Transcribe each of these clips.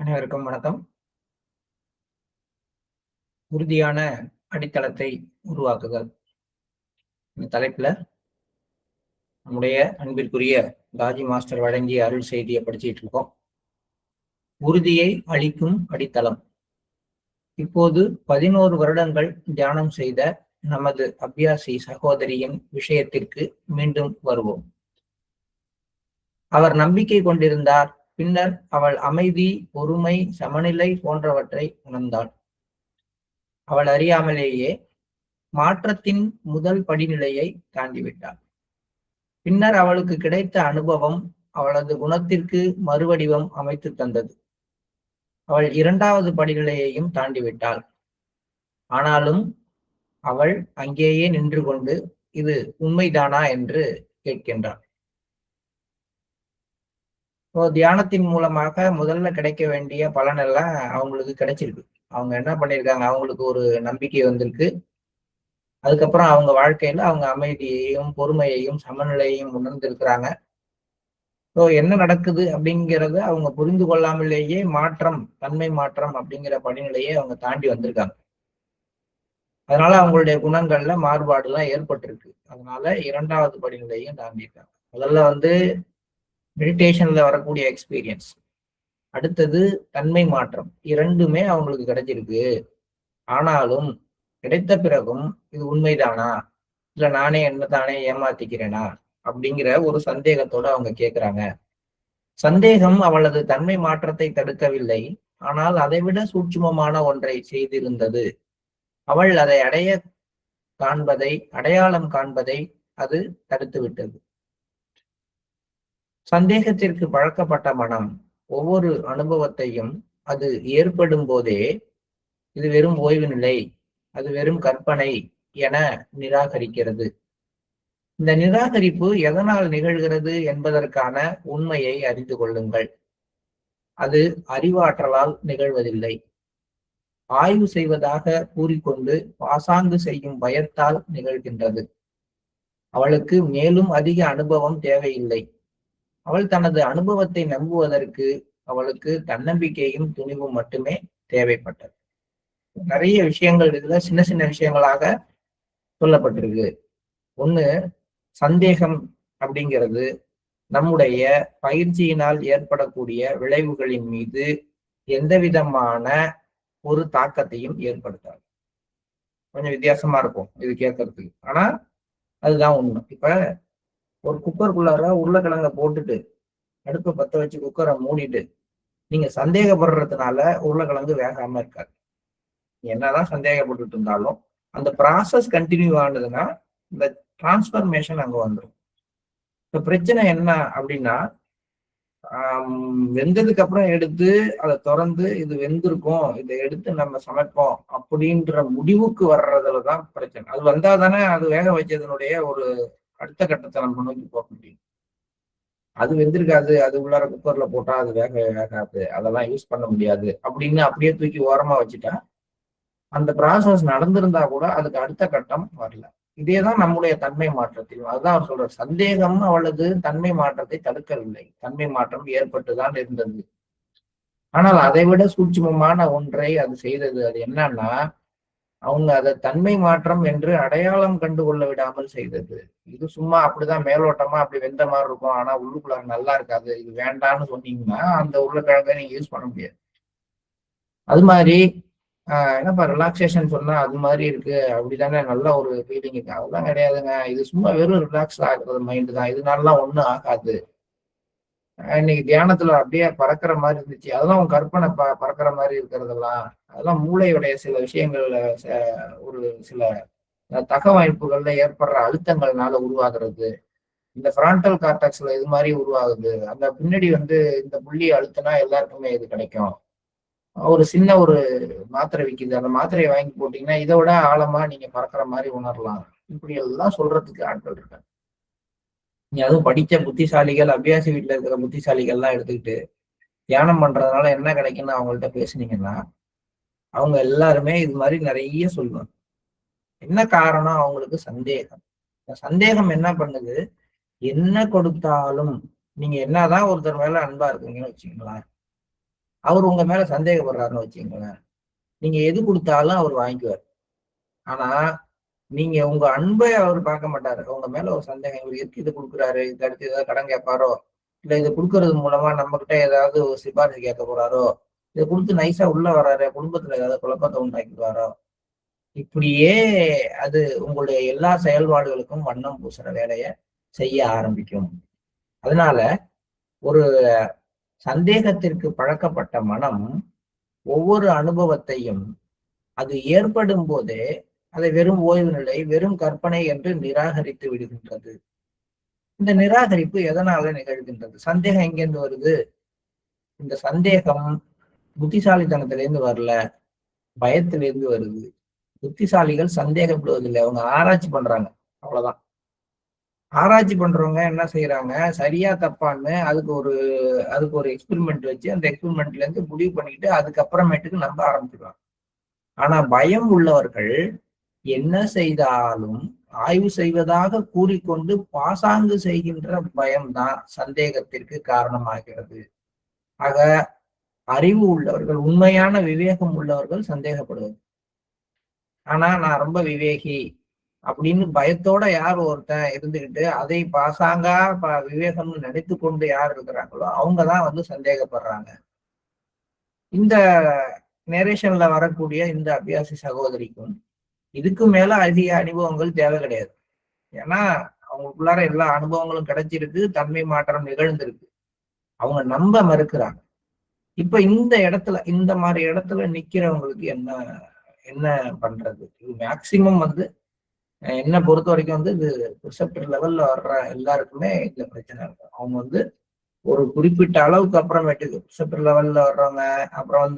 அனைவருக்கும் வணக்கம். உறுதியான அடித்தளத்தை உருவாக்குதல் இந்த தலைப்புல நம்முடைய அன்பிற்குரிய காஜி மாஸ்டர் வழங்கிய அருள் செய்தியை படிச்சுட்டு இருக்கோம். உறுதியை அளிக்கும் அடித்தளம். இப்போது 11 வருடங்கள் தியானம் செய்த நமது அபியாசி சகோதரியின் விஷயத்திற்கு மீண்டும் வருவோம். அவர் நம்பிக்கை கொண்டிருந்தார். பின்னர் அவள் அமைதி, பொறுமை, சமநிலை போன்றவற்றை உணர்ந்தாள். அவள் அறியாமலேயே மாற்றத்தின் முதல் படிநிலையை தாண்டிவிட்டாள். பின்னர் அவளுக்கு கிடைத்த அனுபவம் அவளது குணத்திற்கு மறுவடிவம் அமைத்து தந்தது. அவள் 2வது படிநிலையையும் தாண்டிவிட்டாள். ஆனாலும் அவள் அங்கேயே நின்று கொண்டு இது உண்மைதானா என்று கேட்கின்றாள். தியானத்தின் மூலமாக முதல்ல கிடைக்க வேண்டிய பலனெல்லாம் அவங்களுக்கு கிடைச்சிருக்கு. அவங்க என்ன பண்ணியிருக்காங்க, அவங்களுக்கு ஒரு நம்பிக்கை வந்திருக்கு. அதுக்கப்புறம் அவங்க வாழ்க்கையில அவங்க அமைதியையும் பொறுமையையும் சமநிலையையும் உணர்ந்திருக்கிறாங்க. என்ன நடக்குது அப்படிங்கிறத அவங்க புரிந்து கொள்ளாமலேயே தன்மை மாற்றம் அப்படிங்கிற படிநிலையை அவங்க தாண்டி வந்திருக்காங்க. அதனால அவங்களுடைய குணங்கள்ல மாறுபாடு எல்லாம் ஏற்பட்டிருக்கு. அதனால 2வது படிநிலையும் தாண்டியிருக்காங்க. முதல்ல மெடிடேஷன்ல வரக்கூடிய எக்ஸ்பீரியன்ஸ், அடுத்தது தன்மை மாற்றம், இரண்டுமே அவங்களுக்கு கிடைச்சிருக்கு. ஆனாலும் கிடைத்த பிறகும் இது உண்மைதானா, இல்ல நானே என்ன தானே ஏமாத்திக்கிறேனா அப்படிங்கிற ஒரு சந்தேகத்தோட அவங்க கேட்கிறாங்க. சந்தேகம் அவளது தன்மை மாற்றத்தை தடுக்கவில்லை, ஆனால் அதைவிட சூட்சுமமான ஒன்றை செய்திருந்தது. அவள் அதை அடையாளம் காண்பதை அது தடுத்து விட்டது. சந்தேகத்திற்கு பழக்கப்பட்ட மனம் ஒவ்வொரு அனுபவத்தையும் அது ஏற்படும் போதே இது வெறும் ஓய்வு நிலை, அது வெறும் கற்பனை என நிராகரிக்கிறது. இந்த நிராகரிப்பு எதனால் நிகழ்கிறது என்பதற்கான உண்மையை அறிந்து கொள்ளுங்கள். அது அறிவாற்றலால் நிகழ்வதில்லை. ஆய்வு செய்வதாக கூறிக்கொண்டு பாசாங்கு செய்யும் பயத்தால் நிகழ்கின்றது. அவளுக்கு மேலும் அதிக அனுபவம் தேவையில்லை. அவள் தனது அனுபவத்தை நம்புவதற்கு அவளுக்கு தன்னம்பிக்கையும் துணிவும் மட்டுமே தேவைப்பட்டது. நிறைய விஷயங்கள் இதுல சின்ன சின்ன விஷயங்களாக சொல்லப்பட்டிருக்கு. ஒண்ணு, சந்தேகம் அப்படிங்கிறது நம்முடைய பயிற்சியினால் ஏற்படக்கூடிய விளைவுகளின் மீது எந்த விதமான ஒரு தாக்கத்தையும் ஏற்படுத்தாது. கொஞ்சம் வித்தியாசமா இருக்கும் இது கேட்கறதுக்கு, ஆனா அதுதான் உண்மை. இப்ப ஒரு குக்கருக்குள்ளார உருளைக்கிழங்க போட்டுட்டு அடுப்பை பத்த வச்சு குக்கரை மூடிட்டு நீங்க சந்தேகப்படுறதுனால உருளைக்கிழங்கு வேகாம இருக்காது. என்னதான் சந்தேகப்பட்டுட்டு இருந்தாலும் அந்த ப்ராசஸ் கண்டினியூ ஆனதுன்னா இந்த டிரான்ஸ்பர்மேஷன் அங்க வந்துடும். இப்ப பிரச்சனை என்ன அப்படின்னா, வெந்ததுக்கு அப்புறம் எடுத்து அதை திறந்து இது வெந்திருக்கும், இதை எடுத்து நம்ம சமைப்போம் அப்படின்ற முடிவுக்கு வர்றதுலதான் பிரச்சனை. அது வந்தாதானே அது வேக வச்சதனுடைய ஒரு அடுத்த கட்டத்தை நம்ம நோக்கி போக முடியும். அது வெந்திருக்காது, அது உள்ளார குக்கர்ல போட்டா அது வேகாது, அதெல்லாம் யூஸ் பண்ண முடியாது அப்படின்னு அப்படியே தூக்கி ஓரமா வச்சுட்டா அந்த ப்ராசஸ் நடந்திருந்தா கூட அதுக்கு அடுத்த கட்டம் வரல. இதேதான் நம்முடைய தன்மை மாற்றத்தில். அதுதான் அவர் சொல்றார், சந்தேகம் அவளது தன்மை மாற்றத்தை தடுக்கவில்லை, தன்மை மாற்றம் ஏற்பட்டுதான் இருந்தது. ஆனால் அதை விட சூட்சுமமான ஒன்றை அது செய்தது. அது என்னன்னா, அவங்க அதை தன்மை மாற்றம் என்று அடையாளம் கண்டு கொள்ள விடாமல் செய்தது. இது சும்மா அப்படிதான் மேலோட்டமா அப்படி வெந்த மாதிரி இருக்கும், ஆனா உள்ளுக்குள்ள நல்லா இருக்காது, இது வேண்டாம்னு சொன்னீங்கன்னா அந்த உருளைக்கிழங்கை நீங்க யூஸ் பண்ண முடியாது. அது மாதிரி என்னப்பா ரிலாக்ஸேஷன் சொன்னா அது மாதிரி இருக்கு, அப்படிதானே நல்ல ஒரு ஃபீலிங் இருக்கு, அதெல்லாம் கிடையாதுங்க. இது சும்மா வெறும் ரிலாக்ஸ் ஆகுறது மைண்டு தான், இதனாலலாம் ஒண்ணும் ஆகாது. இன்னைக்கு தியானத்துல அப்படியே பறக்கிற மாதிரி இருந்துச்சு, அதெல்லாம் உங்க கற்பனை பறக்கிற மாதிரி இருக்கிறதெல்லாம் அதெல்லாம் மூளையுடைய சில விஷயங்கள்ல ஒரு சில தகவமைப்புகள்ல ஏற்படுற அழுத்தங்கள்னால உருவாகிறது. இந்த ஃப்ரான்டல் கார்டெக்ஸ்ல இது மாதிரி உருவாகுது. அந்த பின்னாடி இந்த புள்ளியை அழுத்தினா எல்லாருக்குமே இது கிடைக்கும். ஒரு சின்ன ஒரு மாத்திரை விற்கிது, அந்த மாத்திரையை வாங்கி போட்டீங்கன்னா இதை விட ஆழமா நீங்க பறக்கிற மாதிரி உணரலாம். இப்படி எல்லாம் சொல்றதுக்கு ஆட்கள் இருக்காங்க. நீ அதுவும் படிச்ச புத்திசாலிகள், அபியாசி வீட்டுல இருக்கிற புத்திசாலிகள் எல்லாம் எடுத்துக்கிட்டு தியானம் பண்றதுனால என்ன கிடைக்குன்னு அவங்கள்ட்ட பேசுனீங்கன்னா அவங்க எல்லாருமே இது மாதிரி நிறைய சொல்லுவாங்க. என்ன காரணம்? அவங்களுக்கு சந்தேகம். சந்தேகம் என்ன பண்ணுது, என்ன கொடுத்தாலும் நீங்க என்னதான் ஒருத்தர் மேல அன்பா இருக்கீங்கன்னு வச்சுங்களேன், அவர் உங்க மேல சந்தேகப்படுறாருன்னு வச்சுங்களேன், நீங்க எது கொடுத்தாலும் அவர் வாங்கிக்குவார். ஆனா நீங்க உங்க அன்பை அவர் பார்க்க மாட்டாரு. உங்க மேல ஒரு சந்தேகம், இவர் எதுக்கு இது கொடுக்குறாரு, இதுக்கு அடுத்து ஏதாவது கடன் கேட்பாரோ, இல்ல இதை கொடுக்கறது மூலமா நம்ம கிட்ட ஏதாவது ஒரு சிபாரிசு கேட்க போறாரோ, இதை கொடுத்து நைஸா உள்ள வராரு, குடும்பத்துல ஏதாவது குழப்பத்தை உண்டாக்கிடுவாரோ, இப்படியே அது உங்களுடைய எல்லா செயல்பாடுகளுக்கும் வண்ணம் பூசுற வேலையை செய்ய ஆரம்பிக்கும். அதனால ஒரு சந்தேகத்திற்கு பழக்கப்பட்ட மனம் ஒவ்வொரு அனுபவத்தையும் அது ஏற்படும் போதே அதை வெறும் ஓய்வு நிலை, வெறும் கற்பனை என்று நிராகரித்து விடுகின்றது. இந்த நிராகரிப்பு எதனால நிகழ்கின்றது? சந்தேகம் எங்கேருந்து வருது? இந்த சந்தேகம் புத்திசாலித்தனத்திலேருந்து வரல, பயத்திலிருந்து வருது. புத்திசாலிகள் சந்தேகப்படுவதில்லை, அவங்க ஆராய்ச்சி பண்றாங்க, அவ்வளவுதான். ஆராய்ச்சி பண்றவங்க என்ன செய்யறாங்க, சரியா தப்பான்னு அதுக்கு ஒரு எக்ஸ்பெரிமெண்ட் வச்சு அந்த எக்ஸ்பெரிமெண்ட்ல இருந்து முடிவு பண்ணிக்கிட்டு அதுக்கப்புறமேட்டுக்கு நம்ப ஆரம்பிச்சிருவாங்க. ஆனா பயம் உள்ளவர்கள் என்ன செய்தாலும் ஆய்வு செய்வதாக கூறிக்கொண்டு பாசாங்கு செய்கின்ற பயம்தான் சந்தேகத்திற்கு காரணமாகிறது. ஆக அறிவு உள்ளவர்கள், உண்மையான விவேகம் உள்ளவர்கள் சந்தேகப்படுவது. ஆனா நான் ரொம்ப விவேகி அப்படின்னு பயத்தோட யார் ஒருத்தன் இருந்துகிட்டு அதை பாசாங்கா விவேகம்னு நினைத்து கொண்டு யார் இருக்கிறாங்களோ அவங்கதான் சந்தேகப்படுறாங்க. இந்த நேரேஷன்ல வரக்கூடிய இந்த அபியாசி சகோதரிக்கும் இதுக்கு மேல அதிக அனுபவங்கள் தேவை கிடையாது. ஏன்னா அவங்களுக்குள்ளார எல்லா அனுபவங்களும் கிடைச்சிருக்கு, தன்மை மாற்றம் நிகழ்ந்திருக்கு. அவங்க நம்ப மறுக்கிறாங்க. இப்ப இந்த மாதிரி இடத்துல நிக்கிறவங்களுக்கு என்ன என்ன பண்றது? இது மேக்சிமம் என்ன பொறுத்த வரைக்கும் இது ரிசப்டர் லெவல்ல வர்ற எல்லாருக்குமே இந்த பிரச்சனை இருக்கும். அவங்க ஒரு குறிப்பிட்ட அளவுக்கு அப்புறமேட்டுக்கு ரிசப்டர் லெவல்ல வர்றவங்க, அப்புறம்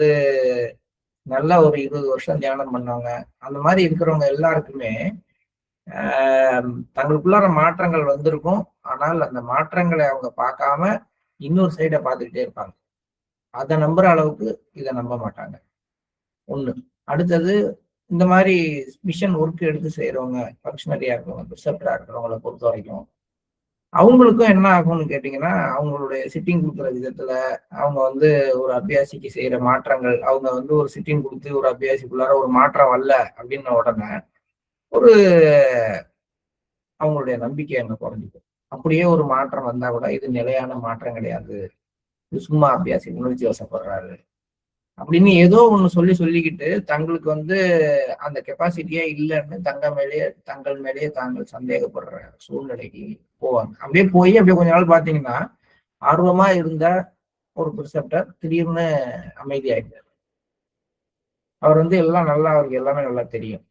நல்லா ஒரு 20 வருஷம் தியானம் பண்ணவங்க, அந்த மாதிரி இருக்கிறவங்க எல்லாருக்குமே தங்களுக்குள்ளார மாற்றங்கள் வந்திருக்கும். ஆனால் அந்த மாற்றங்களை அவங்க பார்க்காம இன்னொரு சைடை பார்த்துக்கிட்டே இருப்பாங்க. அதை நம்புற அளவுக்கு இதை நம்ப மாட்டாங்க. ஒண்ணு. அடுத்தது, இந்த மாதிரி மிஷன் ஒர்க் எடுத்து செய்யறவங்க, ஃபங்க்ஷனரியா இருக்கிறவங்க, ரிசப்டரா இருக்கிறவங்களை பொறுத்த வரைக்கும் அவங்களுக்கும் என்ன ஆகும்னு கேட்டீங்கன்னா, அவங்களுடைய சிட்டிங் கொடுக்குற விதத்துல அவங்க ஒரு அபியாசிக்கு செய்யற மாற்றங்கள், அவங்க ஒரு சிட்டிங் கொடுத்து ஒரு அபியாசிக்குள்ளார ஒரு மாற்றம் வரல அப்படின்ன உடனே அவங்களுடைய நம்பிக்கை என்ன குறைஞ்சிக்கும். அப்படியே ஒரு மாற்றம் வந்தா கூட இது நிலையான மாற்றம் கிடையாது, இது சும்மா அபியாசி உணர்ச்சி வசப்படுறாரு அப்படின்னு ஏதோ ஒண்ணு சொல்லிக்கிட்டு தங்களுக்கு அந்த கெப்பாசிட்டியே இல்லைன்னு தங்கள் மேலேயே தாங்கள் சந்தேகப்படுற சூழ்நிலைக்கு போவாங்க. அப்படியே கொஞ்ச நாள் பாத்தீங்கன்னா ஆர்வமா இருந்த ஒரு ப்ரிசெப்டர் திடீர்னு அமைதியாயிட்டார். அவர் அவருக்கு எல்லாமே நல்லா தெரியும்,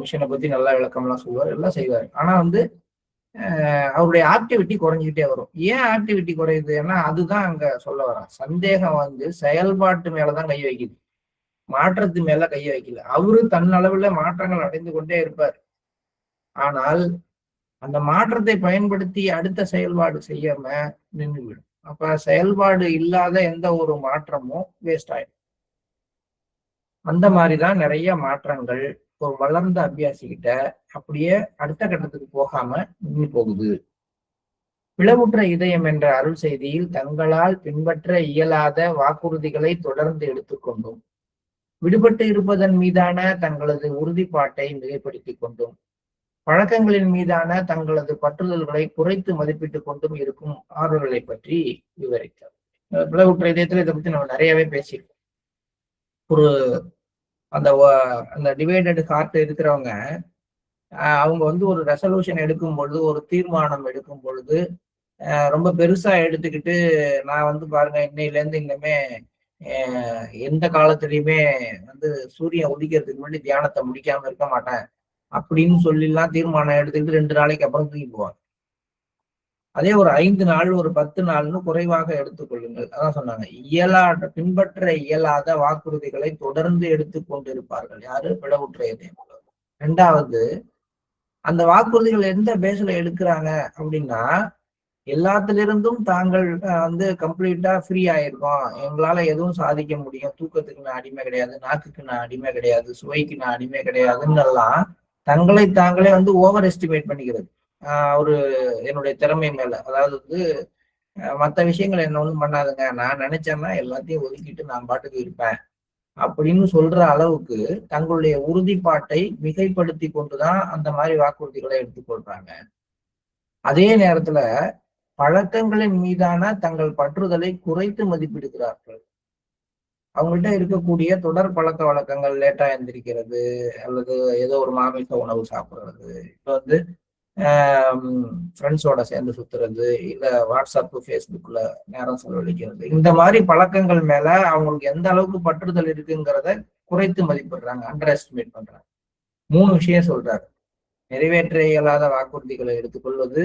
மிஷனை பத்தி நல்லா விளக்கம்லாம் சொல்லுவார், எல்லாம் செய்வார். ஆனா அவருடைய ஆக்டிவிட்டி குறைஞ்சிக்கிட்டே வரும். ஏன் ஆக்டிவிட்டி குறையுது? ஏன்னா அதுதான் அங்க சொல்ல வரேன். சந்தேகம் செயல்பாட்டு மேலதான் கை வைக்குது, மாற்றத்து மேல கைய வைக்கல. அவரு தன்னளவுல மாற்றங்கள் அடைந்து கொண்டே இருப்பார். ஆனால் அந்த மாற்றத்தை பயன்படுத்தி அடுத்த செயல்பாடு செய்யாம நின்றுவிடும். அப்ப செயல்பாடு இல்லாத எந்த ஒரு மாற்றமும் வேஸ்ட் ஆயிடும். அந்த மாதிரிதான் நிறைய மாற்றங்கள் ஒரு வளர்ந்த அபியாசிக்கிட்ட அப்படியே அடுத்த கட்டத்துக்கு போகாம நின்று போகுது. பிளவுற்ற இதயம் என்ற அருள் செய்தியில் தங்களால் பின்பற்ற இயலாத வாக்குறுதிகளை தொடர்ந்து எடுத்துக்கொண்டும், விடுபட்டு இருப்பதன் மீதான தங்களது உறுதிப்பாட்டை மிகைப்படுத்திக் கொண்டும், பழக்கங்களின் மீதான தங்களது பற்றுதல்களை குறைத்து மதிப்பிட்டுக் கொண்டும் இருக்கும் ஆர்வங்களை பற்றி விவரித்தார். பிளவுற்ற இதயத்துல இதை பத்தி நம்ம நிறையவே பேசியிருக்கோம். அந்த டிவைடட் ஹார்ட் இருக்கிறவங்க அவங்க ஒரு ரெசல்யூஷன் எடுக்கும் பொழுது, ஒரு தீர்மானம் எடுக்கும் பொழுது ரொம்ப பெருசா எடுத்துக்கிட்டு, நான் பாருங்க இன்னையில இருந்து இன்னமே எந்த காலத்திலயுமே சூரியன் உதிக்கிறதுக்கு முன்னாடி தியானத்தை முடிக்காம இருக்க மாட்டேன் அப்படின்னு சொல்லிலாம் தீர்மானம் எடுத்துக்கிட்டு 2 நாளைக்கு அப்புறம் தூக்கி போவாங்க. அதே ஒரு 5 நாள், ஒரு 10 நாள்னு குறைவாக எடுத்துக்கொள்ளுங்கள். அதான் சொன்னாங்க, பின்பற்ற இயலாத வாக்குறுதிகளை தொடர்ந்து எடுத்துக்கொண்டிருப்பார்கள். யாரு? பிளவுற்ற இதயம். 2வது, அந்த வாக்குறுதிகள் எந்த பேஸ்ல எடுக்கிறாங்க அப்படின்னா, எல்லாத்திலிருந்தும் தாங்கள் கம்ப்ளீட்டா ஃப்ரீ ஆயிருக்கோம், எங்களால எதுவும் சாதிக்க முடியும், தூக்கத்துக்கு நான் அடிமை கிடையாது, நாக்குக்கு நான் அடிமை கிடையாது, சுவைக்கு நான் அடிமை கிடையாதுன்னு எல்லாம் தங்களை தாங்களே ஓவர் எஸ்டிமேட் பண்ணிக்கிறது. என்னுடைய திறமை மேல, அதாவது மற்ற விஷயங்கள் என்ன ஒண்ணும் பண்ணாதுங்க, நான் நினைச்சேன்னா எல்லாத்தையும் ஒதுக்கிட்டு நான் பாட்டுக்கு இருப்பேன் அப்படின்னு சொல்ற அளவுக்கு தங்களுடைய உறுதிப்பாட்டை மிகைப்படுத்தி கொண்டுதான் அந்த மாதிரி வாக்குறுதிகளை எடுத்துக்கொள்றாங்க. அதே நேரத்துல பழக்கங்களின் மீதான தங்கள் பற்றுதலை குறைத்து மதிப்பிடுகிறார்கள். அவங்கள்ட்ட இருக்கக்கூடிய தொடர் பழக்க வழக்கங்கள், லேட்டா எந்திரிக்கிறது அல்லது ஏதோ ஒரு மாமிச உணவு சாப்பிடுறது, இப்ப வந்து ஃப்ரெண்ட்ஸோட சேர்ந்து சுத்துறது, இல்ல வாட்ஸ்அப் ஃபேஸ்புக்ல நேரம் செலவழிக்கிறது, இந்த மாதிரி பழக்கங்கள் மேல அவங்களுக்கு எந்த அளவுக்கு பற்றுதல் இருக்குங்கிறத குறைத்து மதிப்பிடுறாங்க, அண்டர் எஸ்டிமேட் பண்றாங்க. 3 விஷயம் சொல்றாரு. நிறைவேற்ற இயலாத வாக்குறுதிகளை எடுத்துக்கொள்வது,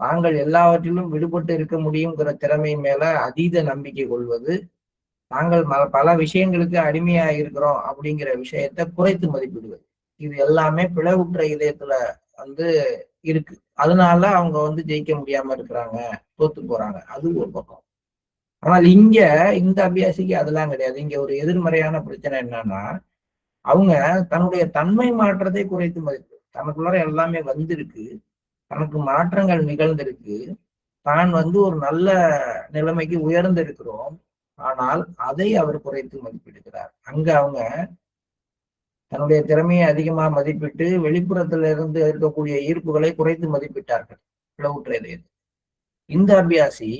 தாங்கள் எல்லாவற்றிலும் விடுபட்டு இருக்க முடியுங்கிற திறமை மேல அதீத நம்பிக்கை கொள்வது, நாங்கள் பல விஷயங்களுக்கு அடிமையா இருக்கிறோம் அப்படிங்கிற விஷயத்த குறைத்து மதிப்பிடுவது. இது எல்லாமே பிளவுற்ற இதயத்துல வந்து இருக்கு. அதனால அவங்க வந்து ஜெயிக்க முடியாம இருக்கிறாங்க, தோத்து போறாங்க. அது ஒரு பக்கம். ஆனால் இங்க இந்த அபியாசிக்கு அதெல்லாம் கிடையாது. இங்க ஒரு எதிர்மறையான பிரச்சனை என்னன்னா, அவங்க தன்னுடைய தன்மை மாற்றத்தை குறைத்து மதிப்பு. தனக்குள்ளார எல்லாமே வந்திருக்கு, தனக்கு மாற்றங்கள் நிகழ்ந்திருக்கு, தான் வந்து ஒரு நல்ல நிலைமைக்கு உயர்ந்திருக்கிறோம். ஆனால் அதை அவர் குறைத்து மதிப்பிடுகிறார். அங்க அவங்க தன்னுடைய திறமையை அதிகமா மதிப்பிட்டு வெளிப்புறத்துல இருந்து இருக்கக்கூடிய ஈர்ப்புகளை குறைத்து மதிப்பிட்டார்கள், பிளவுற்றது. இந்த அபியாசி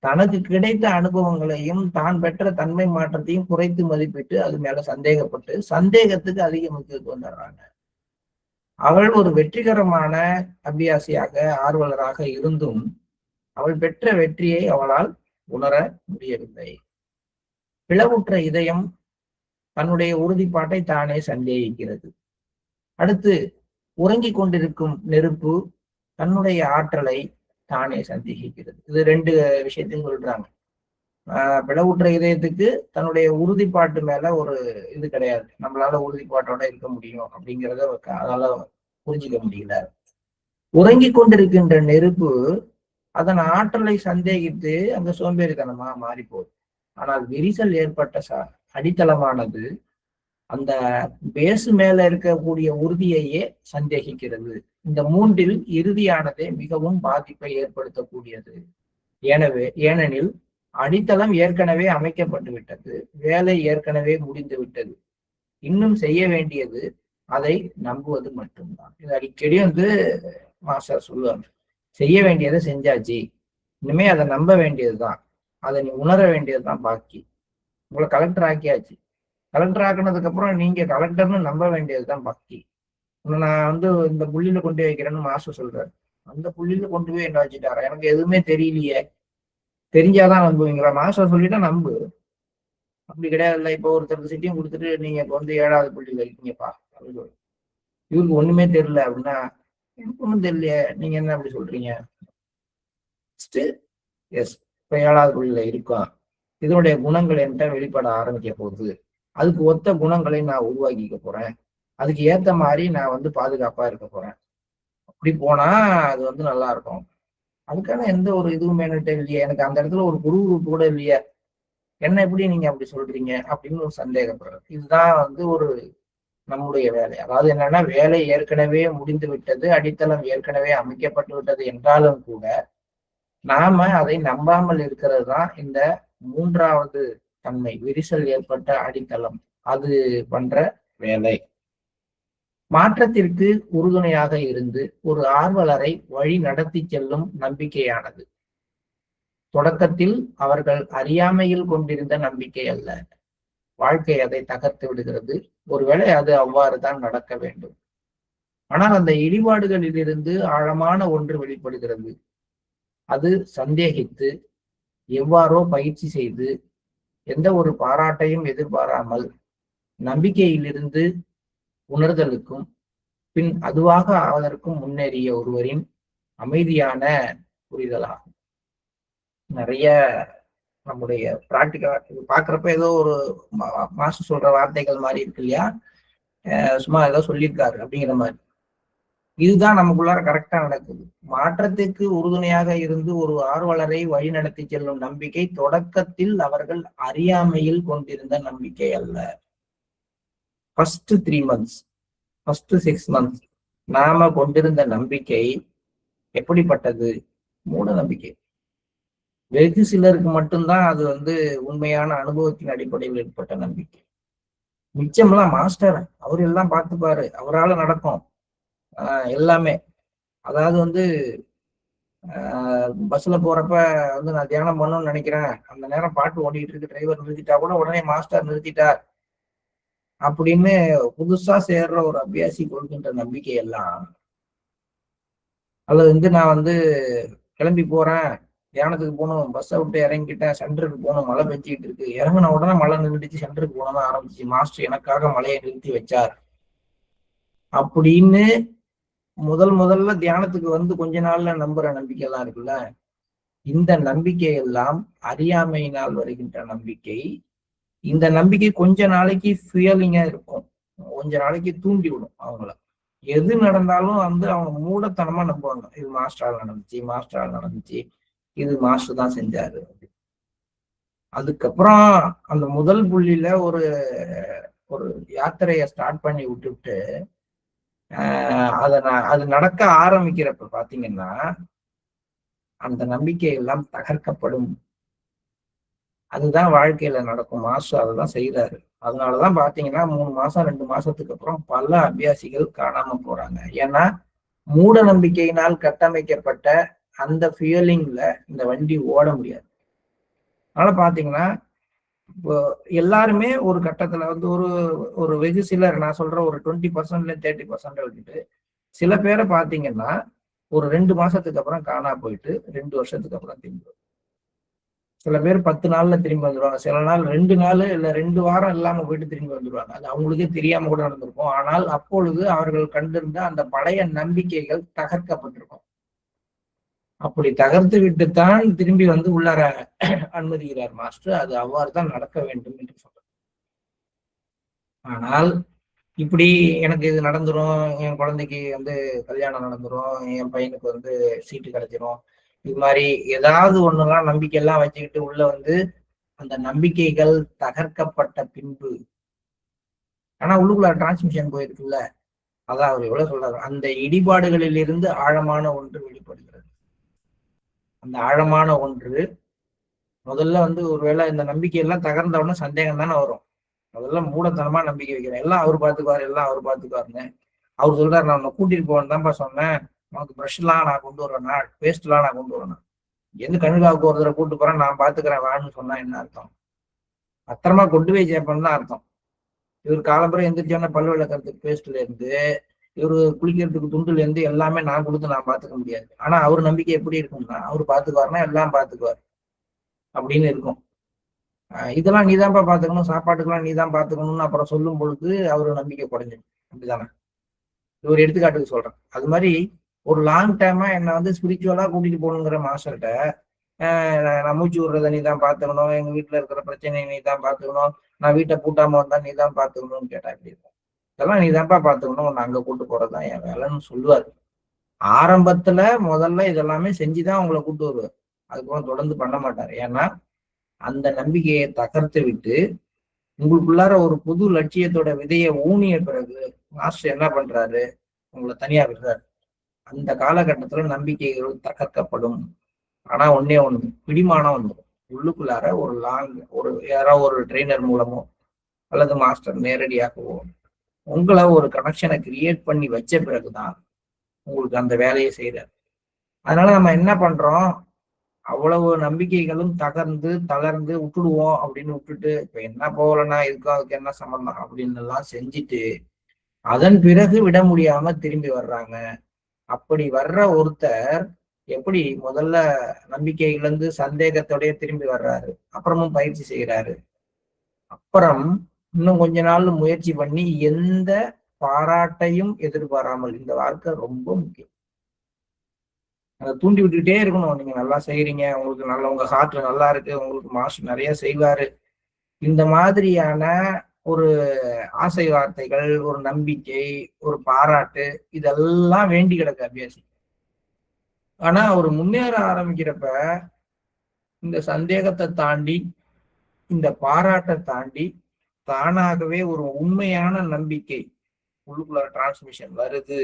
தனக்கு கிடைத்த அனுபவங்களையும் தான் பெற்ற தன்மை மாற்றத்தையும் குறைத்து மதிப்பிட்டு அது மேல சந்தேகப்பட்டு சந்தேகத்துக்கு அதிக முக்கியத்துவம் தர்றாங்க. அவள் ஒரு வெற்றிகரமான அபியாசியாக, ஆர்வலராக இருந்தும் அவள் பெற்ற வெற்றியை அவளால் உணர முடியவில்லை. பிளவுற்ற இதயம் தன்னுடைய உறுதிப்பாட்டை தானே சந்தேகிக்கிறது. அடுத்து, உறங்கிக் கொண்டிருக்கும் நெருப்பு தன்னுடைய ஆற்றலை தானே சந்தேகிக்கிறது. இது 2 விஷயத்தையும் சொல்றாங்க. பிளவுற்ற இதயத்துக்கு தன்னுடைய உறுதிப்பாட்டு மேல ஒரு இது கிடையாது, நம்மளால உறுதிப்பாட்டோட இருக்க முடியும் அப்படிங்கிறத அதால புரிஞ்சுக்க முடியல. உறங்கிக் கொண்டிருக்கின்ற நெருப்பு அதன் ஆற்றலை சந்தேகித்து அந்த சோம்பேறித்தனமா மாறி போகுது. ஆனால் விரிசல் ஏற்பட்ட அடித்தளமானது அந்த பேசு மேல இருக்கக்கூடிய உறுதியையே சந்தேகிக்கிறது. இந்த 3ல் இறுதியானதே மிகவும் பாதிப்பை ஏற்படுத்தக்கூடியது. ஏனெனில் அடித்தளம் ஏற்கனவே அமைக்கப்பட்டு விட்டது, வேலை ஏற்கனவே முடிந்து விட்டது. இன்னும் செய்ய வேண்டியது அதை நம்புவது மட்டும்தான். இது அடிக்கடி வந்து மாஸ்டர் சொல்லுவாங்க. செய்ய வேண்டியதை செஞ்சாச்சு, இனிமே அதை நம்ப வேண்டியதுதான், அதை நீ உணர வேண்டியதுதான் பாக்கி. உங்களை கலெக்டர் ஆக்கியாச்சு, கலெக்டர் ஆக்குனதுக்கு அப்புறம் நீங்க கலெக்டர்னு நம்ப வேண்டியதுதான் பாக்கி. நான் வந்து இந்த புள்ளியில கொண்டு வைக்கிறேன்னு மாஸ்டர் சொல்றாரு. அந்த புள்ளியில கொண்டு போய் என்ன வச்சுட்டாரா, எனக்கு எதுவுமே தெரியலையே, தெரிஞ்சாதான் நம்புவீங்களா? மாஸ்டர் சொல்லிட்டா நம்பு. அப்படி கிடையாதுல்ல. இப்போ ஒருத்தருக்கு சிட்டியும் கொடுத்துட்டு நீங்க இப்போ வந்து 7வது புள்ளியில இருக்கீங்கப்பா அப்படின்னு, இவருக்கு ஒண்ணுமே தெரியல அப்படின்னா, எனக்கு ஒண்ணும் தெரியலையே, நீங்க என்ன அப்படி சொல்றீங்க? எஸ், இப்ப 7வது புள்ளியில இருக்கோம், இதனுடைய குணங்கள் என்கிட்ட வெளிப்பட ஆரம்பிக்க போகுது, அதுக்கு ஒத்த குணங்களை நான் உருவாக்கிக்க போறேன், அதுக்கு ஏத்த மாதிரி நான் வந்து பாதுகாப்பா இருக்க போறேன். அப்படி போனா அது வந்து நல்லா இருக்கும். அதுக்கான எந்த ஒரு இதுவுமே என்கிட்ட இல்லையே, எனக்கு அந்த இடத்துல ஒரு குரு கூட இல்லையே, என்ன எப்படி நீங்க அப்படி சொல்றீங்க அப்படின்னு ஒரு சந்தேகப்படுறது. இதுதான் வந்து ஒரு நம்முடைய வேலை. அதாவது என்னன்னா, வேலை ஏற்கனவே முடிந்து விட்டது, அடித்தளம் ஏற்கனவே அமைக்கப்பட்டு விட்டது என்றாலும் கூட நாம அதை நம்பாமல் இருக்கிறது தான் இந்த 3வது தன்மை, விரிசல் ஏற்பட்ட அடித்தளம். அது பண்ற வேலை. மாற்றத்திற்கு உறுதுணையாக இருந்து ஒரு ஆர்வலரை வழி நடத்தி செல்லும் நம்பிக்கையானது. தொடக்கத்தில் அவர்கள் அறியாமையில் கொண்டிருந்த நம்பிக்கை அல்ல. வாழ்க்கை அதை தகர்த்து விடுகிறது. ஒருவேளை அது அவ்வாறு தான் நடக்க வேண்டும். ஆனால் அந்த இடிபாடுகளில் இருந்து ஆழமான ஒன்று வெளிப்படுகிறது. அது சந்தேகித்து, எவ்வாறோ பயிற்சி செய்து, எந்த ஒரு பாராட்டையும் எதிர்பாராமல் நம்பிக்கையிலிருந்து உணர்தலுக்கும் பின் அதுவாக ஆவதற்கும் முன்னேறிய ஒருவரின் அமைதியான புரிதலாகும். நிறைய நம்முடைய பிராக்டிக்கலா பாக்குறப்ப ஏதோ ஒரு மாஸ்டர் சொல்ற வார்த்தைகள் மாதிரி இருக்கு இல்லையா, சும்மா ஏதோ சொல்லியிருக்காரு அப்படிங்கிற மாதிரி. இதுதான் நமக்குள்ளார கரெக்டா நடக்குது. மாற்றத்துக்கு உறுதுணையாக இருந்து ஒரு ஆர்வலரை வழி நடத்தி செல்லும் நம்பிக்கை தொடக்கத்தில் அவர்கள் அறியாமையில் கொண்டிருந்த நம்பிக்கை அல்ல. ஃபர்ஸ்ட் 3 months, ஃபர்ஸ்ட் 6 months நாம கொண்டிருந்த நம்பிக்கை எப்படிப்பட்டது? மூட நம்பிக்கை. வெகு சிலருக்கு மட்டும்தான் அது உண்மையான அனுபவத்தின் அடிப்படையில் ஏற்பட்ட நம்பிக்கை. மிச்சம்லாம் மாஸ்டர் அவர் எல்லாம் பார்த்துப்பாரு, அவரால நடக்கும் எல்லாமே. அதாவது பஸ்ல போறப்ப நான் தியானம் பண்ணணும்னு நினைக்கிறேன், அந்த நேரம் பாட்டு ஓடிட்டு இருக்கு, டிரைவர் நிறுத்திட்டா கூட உடனே மாஸ்டர் நிறுத்திட்டார் அப்படின்னு புதுசா சேர்ற ஒரு அபியாசி கொள்கின்ற நம்பிக்கை எல்லாம், அல்லது நான் கிளம்பி போறேன், தியானத்துக்கு போகணும், பஸ்ஸை விட்டு இறங்கிட்டேன், சென்டருக்கு போகணும், மழை பெஞ்சிட்டு இருக்கு, இறங்கின உடனே மழை நின்றுச்சு, சென்டருக்கு போனதான் ஆரம்பிச்சு, மாஸ்டர் எனக்காக மழையை நிறுத்தி வச்சார் அப்படின்னு முதல்ல தியானத்துக்கு கொஞ்ச நாள்ல நம்புற நம்பிக்கை எல்லாம் இருக்குல்ல, இந்த நம்பிக்கை எல்லாம் அறியாமையினால் வருகின்ற நம்பிக்கை. இந்த நம்பிக்கை கொஞ்ச நாளைக்கு ஃபியலிங்கா இருக்கும், கொஞ்ச நாளைக்கு தூண்டி விடும் அவங்கள. எது நடந்தாலும் அவங்க மூடத்தனமா நம்புவாங்க, இது மாஸ்டரால் நடந்துச்சு, இது மாஸ்டர் தான் செஞ்சாரு. அதுக்கப்புறம் அந்த முதல் புள்ளியில ஒரு ஒரு யாத்திரைய ஸ்டார்ட் பண்ணி விட்டுட்டு அது நடக்க ஆரம்பிக்கிறப்ப பாத்தீங்கன்னா அந்த நம்பிக்கை எல்லாம் தகர்க்கப்படும். அதுதான் வாழ்க்கையில நடக்கும். மாஸ்டர் அதுதான் செய்யறாரு. அதனாலதான் பாத்தீங்கன்னா 3 மாசம் 2 மாசத்துக்கு அப்புறம் பல அபியாசிகள் காணாம போறாங்க. ஏன்னா மூட நம்பிக்கையினால் கட்டமைக்கப்பட்ட அந்த ஃபியலிங்ல இந்த வண்டி ஓட முடியாது. அதனால பாத்தீங்கன்னா இப்போ எல்லாருமே ஒரு கட்டத்துல ஒரு ஒரு வெகு சிலர், நான் சொல்ற ஒரு 20% 30% விட்டுட்டு சில பேரை பாத்தீங்கன்னா ஒரு 2 மாசத்துக்கு அப்புறம் காணா போயிட்டு 2 வருஷத்துக்கு அப்புறம் திரும்பி, சில பேர் 10 நாள்ல திரும்பி வந்துடுவாங்க, சில நாள் 2 நாள் இல்ல 2 வாரம் இல்லாம போயிட்டு திரும்பி வந்துடுவாங்க. அது அவங்களுக்கே தெரியாம கூட நடந்திருக்கும். ஆனால் அப்பொழுது அவர்கள் கண்டிருந்த அந்த பழைய நம்பிக்கைகள் தகர்க்கப்பட்டிருக்கும். அப்படி தகர்த்து விட்டுத்தான் திரும்பி உள்ளார அனுமதிக்கிறார் மாஸ்டர். அது அவ்வாறு தான் நடக்க வேண்டும் என்று சொல்றார். ஆனால் இப்படி எனக்கு இது நடந்துரும், என் குழந்தைக்கு கல்யாணம் நடந்துரும், என் பையனுக்கு சீட்டு கிடைச்சிரும், இது மாதிரி ஏதாவது ஒண்ணுலாம் நம்பிக்கை எல்லாம் வச்சுக்கிட்டு உள்ள அந்த நம்பிக்கைகள் தகர்க்கப்பட்ட பின்பு, ஆனா உள்ளுக்குள்ள டிரான்ஸ்மிஷன் போயிருக்குல்ல, அதான் அவர் எவ்வளவு சொல்றாரு, அந்த இடிபாடுகளில் இருந்து ஆழமான ஒன்று வெளிப்படுகிறது. அந்த ஆழமான ஒன்று முதல்ல ஒருவேளை இந்த நம்பிக்கை எல்லாம் தகர்ந்தவொடனே சந்தேகம் தானே வரும். அதெல்லாம் மூடத்தனமா நம்பிக்கை வைக்கிறேன், எல்லாம் அவர் பார்த்துக்குவாரு, எல்லாம் அவர் பார்த்துக்குவாருன்னு. அவர் சொல்றாரு, நான் உன்னை கூட்டிட்டு போவேன்னு தான்ப்பா சொன்னேன், உனக்கு ப்ரஷ் எல்லாம் நான் கொண்டு வரேன்னா, பேஸ்ட் எல்லாம் நான் கொண்டு வரேன், கண்ணுக்காவுக்கு ஒரு தடவை கூட்டு போறேன், நான் பாத்துக்கிறேன் வான்னு சொன்னா என்ன அர்த்தம்? பத்திரமா கொண்டு போய் சேர்ப்பேன்னு தான் அர்த்தம். இவர் காலம்புறம் எந்திரிச்சோன்னா பல்லு விளக்கறதுக்கு பேஸ்ட்ல இருந்து, இவரு குளிக்கிறதுக்கு துண்டுல இருந்து எல்லாமே நான் கொடுத்து நான் பாத்துக்க முடியாது. ஆனா அவர் நம்பிக்கை எப்படி இருக்கும்னா, அவர் பாத்துக்குவாருன்னா எல்லாம் பாத்துக்குவார் அப்படின்னு இருக்கும். இதெல்லாம் நீதான்ப்பா பாத்துக்கணும், சாப்பாட்டுக்கெல்லாம் நீதான் பாத்துக்கணும்னு அப்புறம் சொல்லும் பொழுது அவரு நம்பிக்கை குறைஞ்சிடும். அப்படிதானே? இது ஒரு எடுத்துக்காட்டுக்கு சொல்றேன். அது மாதிரி ஒரு லாங் டைமா என்னை ஸ்பிரிச்சுவலா கூட்டிட்டு போகணுங்கிற மாஸ்டர்கிட்ட நான் மூச்சு விடுறத நீ தான் பாத்துக்கணும், எங்க வீட்டுல இருக்கிற பிரச்சனையை நீ தான் பாத்துக்கணும், நான் வீட்டை பூட்டாம வந்தா நீ தான் பாத்துக்கணும்னு கேட்டா எப்படி இருக்கும்? இதெல்லாம் நீ தான்ப்பா பாத்துக்கணும், உன்னை அங்க கூட்டு போறதுதான் என் வேலைன்னு சொல்லுவாரு. ஆரம்பத்துல முதல்ல இதெல்லாமே செஞ்சுதான் உங்களை கூட்டு வருவார். அதுக்கப்புறம் தொடர்ந்து பண்ண மாட்டாரு. ஏன்னா அந்த நம்பிக்கையை தகர்த்து விட்டு உங்களுக்குள்ளார ஒரு புது லட்சியத்தோட விதையை ஊனிய பிறகு மாஸ்டர் என்ன பண்றாரு, உங்களை தனியா விடுறாரு. அந்த காலகட்டத்துல நம்பிக்கைகள் தகர்க்கப்படும். ஆனா ஒண்ணே ஒண்ணு, பிடிமானம் வந்துடும் உள்ளுக்குள்ளார. ஒரு யாராவது ஒரு ட்ரெயினர் மூலமோ அல்லது மாஸ்டர் நேரடியாகவோ உங்களை ஒரு கனெக்ஷனை கிரியேட் பண்ணி வச்ச பிறகுதான் உங்களுக்கு அந்த வேலையை செய்யறாரு. அதனால நம்ம என்ன பண்றோம், அவ்வளவு நம்பிக்கைகளும் தகர்ந்து தளர்ந்து விட்டுடுவோம் அப்படின்னு விட்டுட்டு, இப்ப என்ன போகலன்னா இதுக்கும் அதுக்கு என்ன சம்பந்தம் அப்படின்னு எல்லாம் செஞ்சுட்டு அதன் பிறகு விட முடியாம திரும்பி வர்றாங்க. அப்படி வர்ற ஒருத்தர் எப்படி முதல்ல நம்பிக்கை இழந்து சந்தேகத்தோடய திரும்பி வர்றாரு, அப்புறமும் பயிற்சி செய்யறாரு, அப்புறம் இன்னும் கொஞ்ச நாள் முயற்சி பண்ணி எந்த பாராட்டையும் எதிர்பாராமல், இந்த வாழ்க்கை ரொம்ப முக்கியம், அதை தூண்டி விட்டுக்கிட்டே இருக்கணும். நீங்க நல்லா செய்யறீங்க, உங்களுக்கு நல்ல, உங்க ஹார்ட்ல நல்லா இருக்கு, உங்களுக்கு மாஸ்டர் நிறைய செய்வாரு, இந்த மாதிரியான ஒரு ஆசை வார்த்தைகள், ஒரு நம்பிக்கை, ஒரு பாராட்டு, இதெல்லாம் வேண்டி கிடக்கு அபியாசி. ஆனா அவர் முன்னேற ஆரம்பிக்கிறப்ப இந்த சந்தேகத்தை தாண்டி, இந்த பாராட்டை தாண்டி தானாகவே ஒரு உண்மையான நம்பிக்கை உள்ளுக்குள்ள டிரான்ஸ்மிஷன் வருது.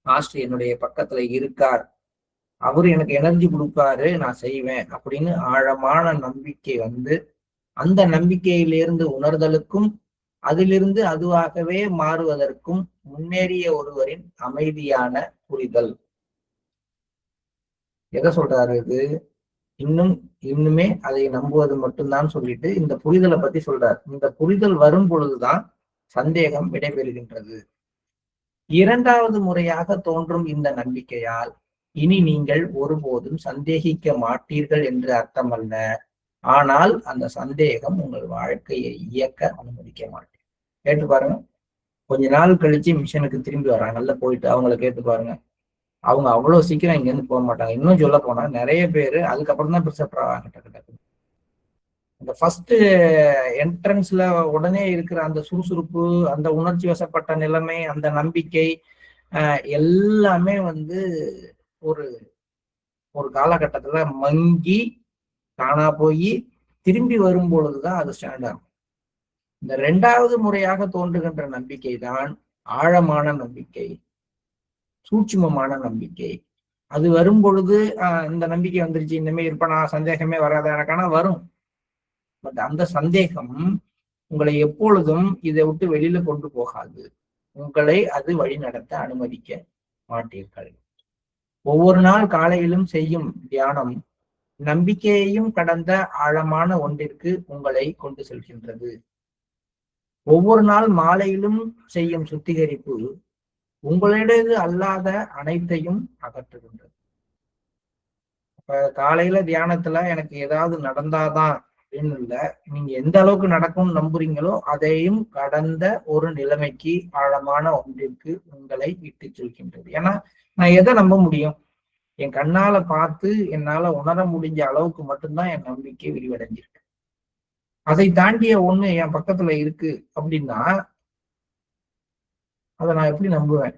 மாஸ்டர் என்னுடைய பக்கத்துல இருக்கார் அவரு எனக்கு எனர்ஜி கொடுப்பாரு, நான் செய்வேன் அப்படின்னு ஆழமான நம்பிக்கை வந்து, அந்த நம்பிக்கையிலிருந்து உணர்தலுக்கும் அதிலிருந்து அதுவாகவே மாறுவதற்கும் முன்னேறிய ஒருவரின் அமைதியான புரிதல். எதை சொல்றாரு இது? இன்னுமே அதை நம்புவது மட்டும்தான் சொல்லிட்டு இந்த புரிதலை பத்தி சொல்றார். இந்த புரிதல் வரும் பொழுதுதான் சந்தேகம் விடைபெறுகின்றது. இரண்டாவது முறையாக தோன்றும் இந்த நம்பிக்கையால் இனி நீங்கள் ஒருபோதும் சந்தேகிக்க மாட்டீர்கள் என்று அர்த்தமல்ல. ஆனால் அந்த சந்தேகம் உங்கள் வாழ்க்கையை இயக்க அனுமதிக்க மாட்டேன். கேட்டு பாருங்க. கொஞ்ச நாள் கழிச்சு மிஷனுக்கு திரும்பி வராங்கல்ல, போயிட்டு அவங்கள கேட்டு பாருங்க. அவங்க அவ்வளவு சீக்கிரம் இங்க இருந்து போக மாட்டாங்க. இன்னும் சொல்ல போனா நிறைய பேரு அதுக்கப்புறம் தான் ப்ரிசெப்டர் ஆவாங்க. இந்த ஃபர்ஸ்ட் என்ட்ரன்ஸ்ல உடனே இருக்கிற அந்த சுறுசுறுப்பு, அந்த உணர்ச்சி வசப்பட்ட நிலைமை, அந்த நம்பிக்கை எல்லாமே வந்து ஒரு ஒரு காலகட்டத்துல மங்கி காணா போய் திரும்பி வரும் பொழுதுதான் அது ஸ்டாண்ட் ஆகும். இந்த இரண்டாவது முறையாக தோன்றுகின்ற நம்பிக்கை தான் ஆழமான நம்பிக்கை, சூட்சுமமான நம்பிக்கை. அது வரும் பொழுது இந்த நம்பிக்கை வந்துருச்சு, இனிமே இருப்பனா, சந்தேகமே வராத எனக்கான வரும். பட் அந்த சந்தேகம் உங்களை எப்பொழுதும் இதை விட்டு வெளியில கொண்டு போகாது. உங்களை அது வழி நடத்த அனுமதிக்க மாட்டீர்கள். ஒவ்வொரு நாள் காலையிலும் செய்யும் தியானம் நம்பிக்கையையும் கடந்த ஆழமான ஒன்றிற்கு உங்களை கொண்டு செல்கின்றது. ஒவ்வொரு நாள் மாலையிலும் செய்யும் சுத்திகரிப்பு உங்களுடையது அல்லாத அனைத்தையும் அகற்றுகின்றது. இப்ப காலையில தியானத்துல எனக்கு ஏதாவது நடந்தாதான் அப்படின்னு இல்லை, நீங்க எந்த அளவுக்கு நடக்கும்னு நம்புறீங்களோ அதையும் கடந்த ஒரு நிலைமைக்கு, ஆழமான ஒன்றிற்கு உங்களை இட்டு செல்கின்றது. ஏன்னா நான் எதை நம்ப முடியும்? என் கண்ணால பார்த்து என்னால உணர முடிஞ்ச அளவுக்கு மட்டும்தான் என் நம்பிக்கை விரிவடைஞ்சிருக்கு. அதை தாண்டிய ஒண்ணு என் பக்கத்துல இருக்கு அப்படின்னா அதை நான் எப்படி நம்புவேன்?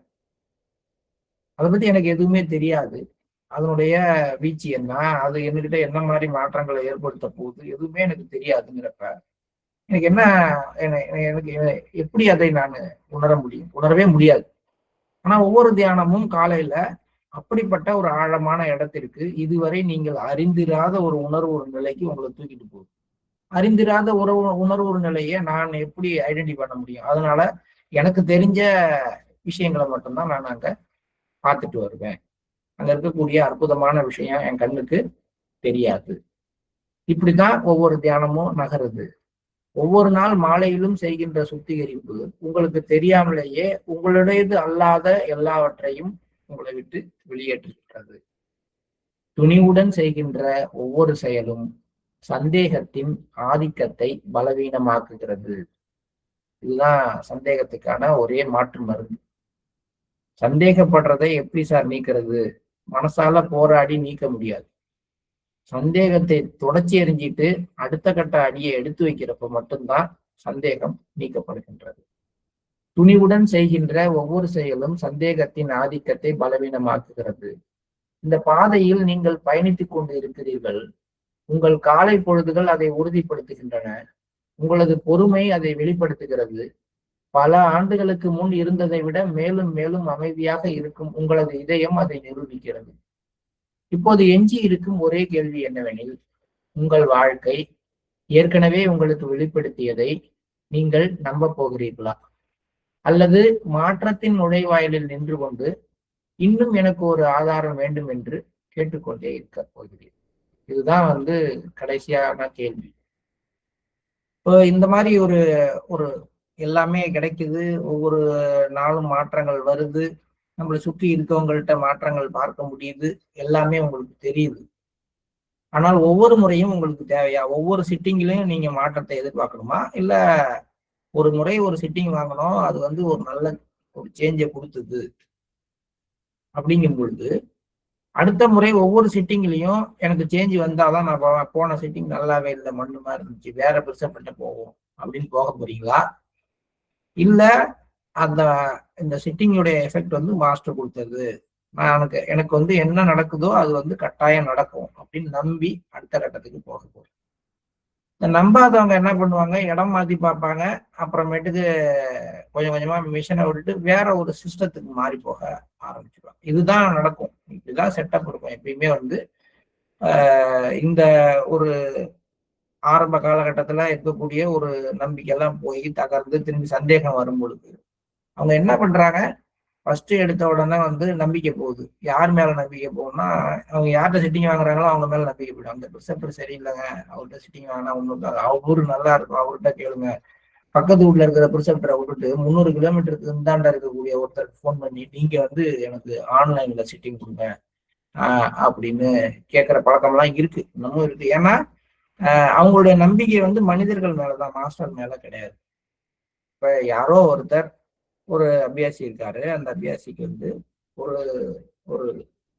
அதை பத்தி எனக்கு எதுவுமே தெரியாது. அதனுடைய வீச்சு என்ன, அது என்கிட்ட என்ன மாதிரி மாற்றங்களை ஏற்படுத்த போகுது, எதுவுமே எனக்கு தெரியாதுங்கிறப்ப எனக்கு என்ன, எனக்கு எப்படி அதை நான் உணர முடியும்? உணரவே முடியாது. ஆனா ஒவ்வொரு தியானமும் காலையில அப்படிப்பட்ட ஒரு ஆழமான இடத்திற்கு, இதுவரை நீங்கள் அறிந்திராத ஒரு உணர்வு ஒரு நிலைக்கு உங்களை தூக்கிட்டு போகுது. அறிந்திராத ஒரு உணர்வு நிலையை நான் எப்படி ஐடென்டி பண்ண முடியும்? அதனால எனக்கு தெரிஞ்ச விஷயங்களை மட்டும்தான் நான் அங்க பார்த்துட்டு வருவேன். அங்க இருக்கக்கூடிய அற்புதமான விஷயம் என் கண்ணுக்கு தெரியாது. இப்படிதான் ஒவ்வொரு தியானமும் நகருது. ஒவ்வொரு நாள் மாலையிலும் செய்கின்ற சுத்திகரிப்பு உங்களுக்கு தெரியாமலேயே உங்களுடையது அல்லாத எல்லாவற்றையும் உங்களை விட்டு வெளியேற்றுகின்றது. துணிவுடன் செய்கின்ற ஒவ்வொரு செயலும் சந்தேகத்தின் ஆதிக்கத்தை பலவீனமாக்குகிறது. இதுதான் சந்தேகத்துக்கான ஒரே மாற்று மருந்து. சந்தேகப்படுறதை எப்படி சார் நீக்கிறது? மனசால போராடி நீக்க முடியாது. சந்தேகத்தை தொடச்சி எறிஞ்சிட்டு அடுத்த கட்ட அடியை எடுத்து வைக்கிறப்ப மட்டும்தான் சந்தேகம் நீக்கப்படுகின்றது. துணிவுடன் செய்கின்ற ஒவ்வொரு செயலும் சந்தேகத்தின் ஆதிக்கத்தை பலவீனமாக்குகிறது. இந்த பாதையில் நீங்கள் பயணித்துக் கொண்டு இருக்கிறீர்கள். உங்கள் காலை பொழுதுகள் அதை உறுதிப்படுத்துகின்றன. உங்களது பொறுமை அதை வெளிப்படுத்துகிறது. பல ஆண்டுகளுக்கு முன் இருந்ததை விட மேலும் மேலும் அமைதியாக இருக்கும் உங்களது இதயம் அதை நிரூபிக்கிறது. இப்போது எஞ்சி இருக்கும் ஒரே கேள்வி என்னவெனில், உங்கள் வாழ்க்கை ஏற்கனவே உங்களுக்கு வெளிப்படுத்தியதை நீங்கள் நம்ப போகிறீர்களா? அல்லது மாற்றத்தின் நுழைவாயிலில் நின்று கொண்டு இன்னும் எனக்கு ஒரு ஆதாரம் வேண்டும் என்று கேட்டுக்கொண்டே இருக்க போகிறீர்கள்? இதுதான் கடைசியான கேள்வி. இப்போ இந்த மாதிரி ஒரு ஒரு எல்லாமே கிடைக்குது, ஒவ்வொரு நாளும் மாற்றங்கள் வருது, நம்மளை சுற்றி இருக்கவங்கள்ட்ட மாற்றங்கள் பார்க்க முடியுது, எல்லாமே உங்களுக்கு தெரியுது. ஆனால் ஒவ்வொரு முறையும் உங்களுக்கு தேவையா? ஒவ்வொரு சிட்டிங்லயும் நீங்க மாற்றத்தை எதிர்பார்க்கணுமா? இல்ல ஒரு முறை ஒரு சிட்டிங் வாங்கணும், அது ஒரு நல்ல ஒரு சேஞ்சை கொடுத்தது அப்படிங்கும் பொழுது அடுத்த முறை ஒவ்வொரு சிட்டிங்லயும் எனக்கு சேஞ்ச் வந்தாதான் நான் போன சிட்டிங் நல்லாவே இல்லை, மண்ணு மாதிரி இருந்துச்சு, வேற பெருசப்பட்ட போவோம் அப்படின்னு போக போறீங்களா? இல்ல அந்த இந்த சிட்டிங்குடைய எஃபெக்ட் மாஸ்டர் கொடுத்தது, எனக்கு என்ன நடக்குதோ அது கட்டாயம் நடக்கும் அப்படின்னு நம்பி அடுத்த கட்டத்துக்கு போக போறேன். இந்த நம்பாதவங்க என்ன பண்ணுவாங்க? இடம் மாத்தி பார்ப்பாங்க, அப்புறமேட்டுக்கு கொஞ்சம் கொஞ்சமா மிஷினை விட்டுட்டு வேற ஒரு சிஸ்டத்துக்கு மாறி போக ஆரம்பிச்சிடுவாங்க. இதுதான் நடக்கும். இப்படிதான் செட்டப் இருக்கும் எப்பயுமே வந்து. இந்த ஒரு ஆரம்ப காலகட்டத்துல இருக்கக்கூடிய ஒரு நம்பிக்கை எல்லாம் போய் தகர்ந்து திரும்பி சந்தேகம் வரும் பொழுது அவங்க என்ன பண்றாங்க, ஃபர்ஸ்ட் எடுத்த உடனே வந்து நம்பிக்கை போகுது. யார் மேல நம்பிக்கை போகும்னா, அவங்க யார்கிட்ட சிட்டிங் வாங்குறாங்களோ அவங்க மேல நம்பிக்கை போயிடும். அந்த ப்ரிசெப்டர் சரியில்லைங்க, அவர்கிட்ட சிட்டிங் வாங்கினா ஒன்றும் அவரு நல்லா இருக்கும், அவர்கிட்ட கேளுங்க. பக்கத்து வீட்டுல இருக்கிற ப்ரிசெப்டரை விட்டுட்டு 300 கிலோமீட்டருக்கு இந்தாண்ட இருக்கக்கூடிய ஒருத்தருக்கு ஃபோன் பண்ணி நீங்க வந்து எனக்கு ஆன்லைன்ல சிட்டிங் கொடுங்க அப்படின்னு கேட்கிற பழக்கம்லாம் இருக்கு, இன்னமும் இருக்கு. ஏன்னா அவங்களுடைய நம்பிக்கை வந்து மனிதர்கள் மேலதான், மாஸ்டர் மேல கிடையாது. இப்ப யாரோ ஒருத்தர் ஒரு அபியாசி இருக்காரு, அந்த அபியாசிக்கு வந்து ஒரு ஒரு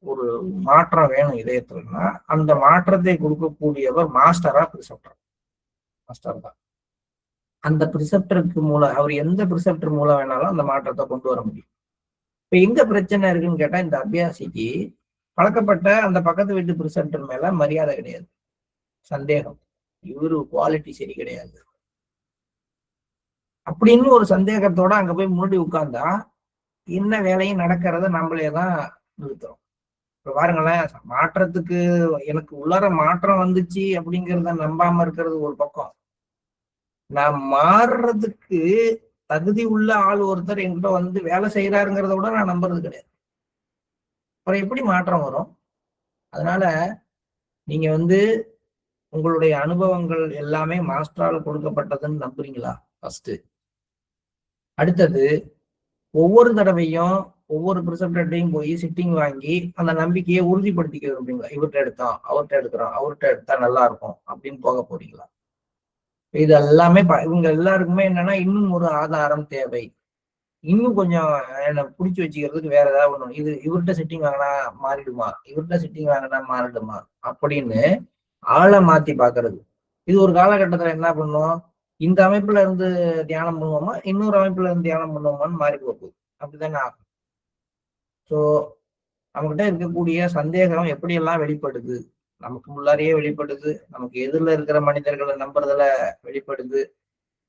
ஒரு மாற்றம் வேணும் இதயத்துலன்னா அந்த மாற்றத்தை கொடுக்கக்கூடியவர் மாஸ்டரா ப்ரிசெப்டர்? மாஸ்டர் தான். அந்த ப்ரிசெப்டருக்கு மூலம் அவர் எந்த ப்ரிசெப்டர் மூலம் வேணாலும் அந்த மாற்றத்தை கொண்டு வர முடியும். இப்ப எங்க பிரச்சனை இருக்குன்னு கேட்டா, இந்த அபியாசிக்கு பழக்கப்பட்ட அந்த பக்கத்து வீட்டு ப்ரிசெப்டர் மேல மரியாதை கிடையாது, சந்தேகம். இவரு குவாலிட்டி சரி கிடையாது அப்படின்னு ஒரு சந்தேகத்தோட அங்க போய் முன்னாடி உட்கார்ந்தா என்ன வேலையும் நடக்கிறத நம்மளேதான் நிறுத்துறோம். இப்ப பாருங்களேன், மாற்றத்துக்கு எனக்கு உள்ளார மாற்றம் வந்துச்சு அப்படிங்கிறத நம்பாம இருக்கிறது ஒரு பக்கம், நான் மாறுறதுக்கு தகுதி உள்ள ஆள் ஒருத்தர் என்கிட்ட வந்து வேலை செய்யறாருங்கிறத விட நான் நம்புறது கிடையாது. அப்புறம் எப்படி மாற்றம் வரும்? அதனால நீங்க வந்து உங்களுடைய அனுபவங்கள் எல்லாமே மாஸ்டரால் கொடுக்கப்பட்டதுன்னு நம்புறீங்களா? ஃபர்ஸ்ட். அடுத்தது, ஒவ்வொரு தடவையும் ஒவ்வொரு ப்ரிசெப்டர்ட்டையும் போய் சிட்டிங் வாங்கி அந்த நம்பிக்கையை உறுதிப்படுத்திக்க விரும்புறீங்களா? இவர்கிட்ட எடுத்தோம், அவர்கிட்ட எடுக்கிறோம், அவர்கிட்ட எடுத்தா நல்லா இருக்கும் அப்படின்னு போக போறீங்களா? இது எல்லாமே இவங்க எல்லாருக்குமே என்னன்னா இன்னும் ஒரு ஆதாரம் தேவை, இன்னும் கொஞ்சம் என்ன பிடிச்சி வச்சுக்கிறதுக்கு வேற ஏதாவது ஒண்ணு. இது இவர்கிட்ட சிட்டிங் வாங்கினா மாறிடுமா, இவர்கிட்ட சிட்டிங் வாங்கினா மாறிடுமா அப்படின்னு ஆளை மாத்தி பாக்குறது. இது ஒரு காலகட்டத்துல என்ன பண்ணும், இந்த அமைப்புல இருந்து தியானம் பண்ணுவோமா, இன்னொரு அமைப்புல இருந்து தியானம் பண்ணுவோமான்னு மாறி போகுது. அப்படித்தானே ஆகும். ஸோ நம்மகிட்ட இருக்கக்கூடிய சந்தேகம் எப்படியெல்லாம் வெளிப்படுது? நமக்கு முன்னாடியே வெளிப்படுது, நமக்கு எதிரில் இருக்கிற மனிதர்களை நம்புறதுல வெளிப்படுது,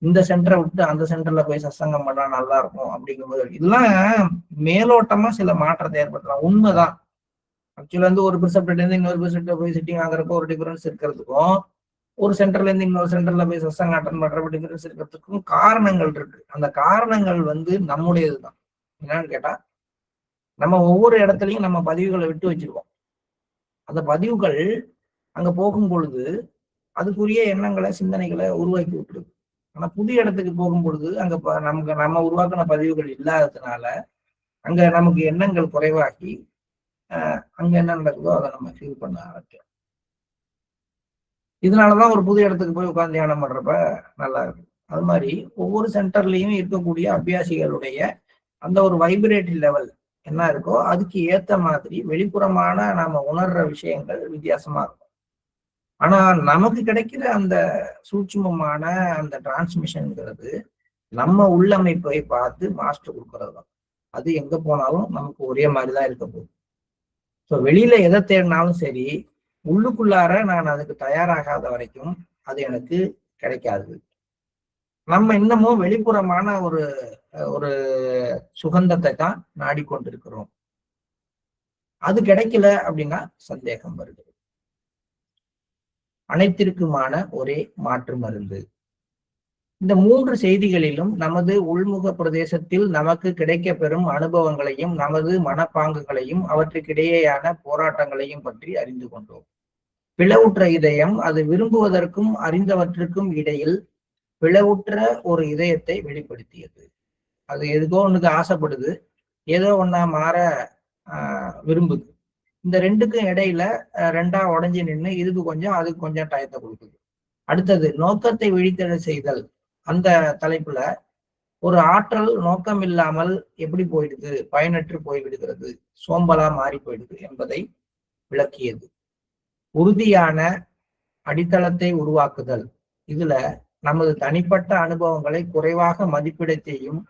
இந்த சென்டரை விட்டு அந்த சென்டர்ல போய் சத்சங்கம் பண்ணா நல்லா இருக்கும் அப்படிங்கும்போது இதெல்லாம் மேலோட்டமா சில மாற்றத்தை ஏற்படுத்தலாம். உண்மைதான். ஆக்சுவலா வந்து ஒரு ப்ரிசெப்டர்ல இருந்து இன்னொரு ப்ரிசெப்டர் போய் சிட்டிங் ஆகுறப்போ ஒரு டிஃபரன்ஸ் இருக்கிறதுக்கும், ஒரு சென்டர்ல இருந்து இன்னொரு சென்டர்ல போய் சத்சங்கம் அட்டன் பண்றப்ப டிஃபரன்ஸ் இருக்கிறதுக்கும் காரணங்கள் இருக்கு. அந்த காரணங்கள் வந்து நம்முடையதுதான். என்னன்னு கேட்டா, நம்ம ஒவ்வொரு இடத்துலையும் நம்ம பதிவுகளை விட்டு வச்சிருக்கோம். அந்த பதிவுகள் அங்க போகும் பொழுது அதுக்குரிய எண்ணங்களை சிந்தனைகளை உருவாக்கி விட்டுருது. ஆனா புது இடத்துக்கு போகும் பொழுது அங்க நமக்கு நம்ம உருவாக்கின பதிவுகள் இல்லாததுனால அங்க நமக்கு எண்ணங்கள் குறைவாகி அங்க என்ன நடக்குதோ அதை நம்ம ஃபீல் பண்ண ஆரம்பிச்சோம். இதனாலதான் ஒரு புது இடத்துக்கு போய் உட்கார்ந்து தியானம் பண்றப்ப நல்லா இருக்கு. அது மாதிரி ஒவ்வொரு சென்டர்லயும் இருக்கக்கூடிய அபியாசிகளுடைய அந்த ஒரு வைப்ரேட்டரி லெவல் என்ன இருக்கோ அதுக்கு ஏத்த மாதிரி வெளிப்புறமான நாம உணர்ற விஷயங்கள் வித்தியாசமா இருக்கும். ஆனா நமக்கு கிடைக்கிற அந்த சூட்சுமமான அந்த டிரான்ஸ்மிஷன்ங்கிறது நம்ம உள்ளமைப்பை பார்த்து மாஸ்டர் கொடுக்கறது தான். அது எங்க போனாலும் நமக்கு ஒரே மாதிரிதான் இருக்க போகுது. ஸோ வெளியில எதை தேடினாலும் சரி, உள்ளுக்குள்ளார நான் அதுக்கு தயாராகாத வரைக்கும் அது எனக்கு கிடைக்காது. நம்ம இன்னமும் வெளிப்புறமான ஒரு ஒரு சுகந்தத்தை தான் நாடிக்கொண்டிருக்கிறோம். அது கிடைக்கல அப்படின்னா சந்தேகம் வருது. அனைத்திற்குமான ஒரே மாற்று மருந்து. இந்த 3 செய்திகளிலும் நமது உள்முக பிரதேசத்தில் நமக்கு கிடைக்க பெறும் அனுபவங்களையும் நமது மனப்பாங்குகளையும் அவற்றுக்கிடையேயான போராட்டங்களையும் பற்றி அறிந்து கொண்டோம். பிளவுற்ற இதயம் அது விரும்புவதற்கும் அறிந்தவற்றுக்கும் இடையில் பிளவுற்ற ஒரு இதயத்தை வெளிப்படுத்தியது. அது எதுக்கோ ஒண்ணுக்கு ஆசைப்படுது, ஏதோ ஒன்னா மாற விரும்புது. இந்த ரெண்டுக்கும் இடையில ரெண்டா உடஞ்சி நின்று இதுக்கு கொஞ்சம் அதுக்கு கொஞ்சம் டயத்தை கொடுக்குது. அடுத்தது நோக்கத்தை விழித்தெழ செய்தல். அந்த தலைப்புல ஒரு ஆற்றல் நோக்கம் இல்லாமல் எப்படி போயிடுது, பயனற்று போய்விடுகிறது, சோம்பலா மாறி போயிடுது என்பதை விளக்கியது. உறுதியான அடித்தளத்தை உருவாக்குதல். இதுல நமது தனிப்பட்ட அனுபவங்களை குறைவாக மதிப்பிட செய்யும்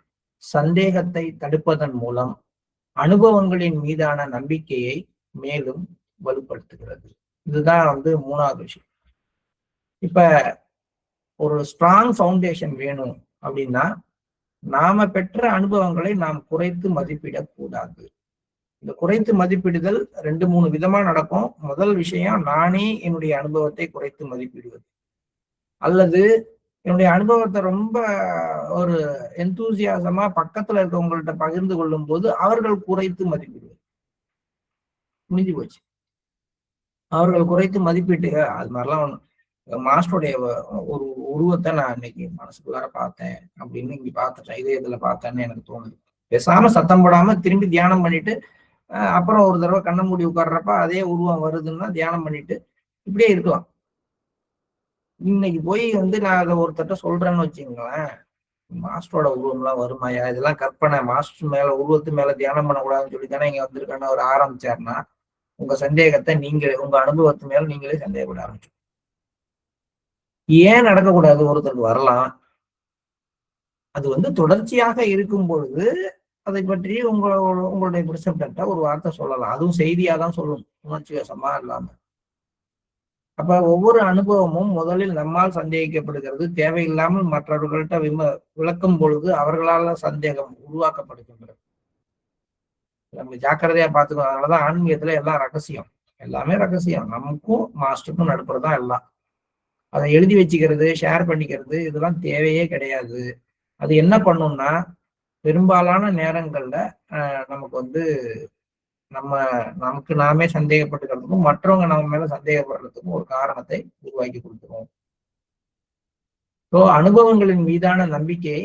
சந்தேகத்தை தடுப்பதன் மூலம் அனுபவங்களின் மீதான நம்பிக்கையை மேலும் வலுப்படுத்துகிறது. இதுதான் வந்து 3வது விஷயம். இப்ப ஒரு ஸ்ட்ராங் ஃபவுண்டேஷன் வேணும் அப்படின்னா நாம பெற்ற அனுபவங்களை நாம் குறைத்து மதிப்பிடக்கூடாது. இந்த குறைத்து மதிப்பிடுதல் 2-3 விதமா நடக்கும். முதல் விஷயம், நானே என்னுடைய அனுபவத்தை குறைத்து மதிப்பிடுவது, அல்லது என்னுடைய அனுபவத்தை ரொம்ப ஒரு எந்தூசியாசமா பக்கத்துல இருக்கவங்கள்ட்ட பகிர்ந்து கொள்ளும் போது அவர்கள் குறைத்து மதிப்பிடுவது. முடிஞ்சு போச்சு. அவர்கள் குறைத்து மதிப்பிட்டு அது மாதிரிலாம் மாஸ்டருடைய ஒரு உருவத்தை நான் இன்னைக்கு மனசுக்குள்ளார பார்த்தேன் அப்படின்னு இங்க பார்த்துட்டேன், இதே இதுல பார்த்தேன்னு எனக்கு தோணுது. பேசாம சத்தம் போடாம திரும்பி தியானம் பண்ணிட்டு அப்புறம் ஒரு தடவை கண்ணை மூடி உட்கார்றப்ப அதே உருவம் வருதுன்னா தியானம் பண்ணிட்டு இப்படியே இருக்கலாம். இன்னைக்கு போய் நான் அதை ஒருத்தட்ட சொல்றேன்னு வச்சுங்களேன், மாஸ்டரோட உருவம்லாம் வருமாயா, இதெல்லாம் கற்பனை, மாஸ்டர் மேல உருவத்து மேல தியானம் பண்ணக்கூடாதுன்னு சொல்லி தானே இங்க வந்திருக்கேன்னு அவர் ஆரம்பிச்சாருன்னா உங்க சந்தேகத்தை நீங்களே, உங்க அனுபவத்து மேல நீங்களே சந்தேகப்பட ஆரம்பிச்சு. ஏன் நடக்கக்கூடாது? ஒருத்தருக்கு வரலாம். அது தொடர்ச்சியாக இருக்கும் பொழுது அதை பற்றி உங்களுடைய பிரிசப்டர்ட்ட ஒரு வார்த்தை சொல்லலாம். அதுவும் செய்தியா தான் சொல்லணும், உணர்ச்சி வசமா இல்லாம. அப்ப ஒவ்வொரு அனுபவமும் முதலில் நம்மால் சந்தேகிக்கப்படுகிறது. தேவையில்லாமல் மற்றவர்கள்ட்ட விளக்கும் பொழுது அவர்களால சந்தேகம் உருவாக்கப்படுகின்றது. நம்ம ஜாக்கிரதையா பார்த்துக்கணும். அதனாலதான் ஆன்மீகத்துல எல்லாம் ரகசியம், எல்லாமே ரகசியம். நமக்கும் மாஸ்டருக்கும் நடுப்புறதான் எல்லாம். அதை எழுதி வச்சுக்கிறது, ஷேர் பண்ணிக்கிறது, இதெல்லாம் தேவையே கிடையாது. அது என்ன பண்ணும்னா பெரும்பாலான நேரங்கள்ல நமக்கு நமக்கு நாமே சந்தேகப்பட்டுக்கிறதுக்கும் மற்றவங்க நம்ம மேல சந்தேகப்படுறதுக்கும் ஒரு காரணத்தை உருவாக்கி கொடுத்துரும். அனுபவங்களின் மீதான நம்பிக்கையை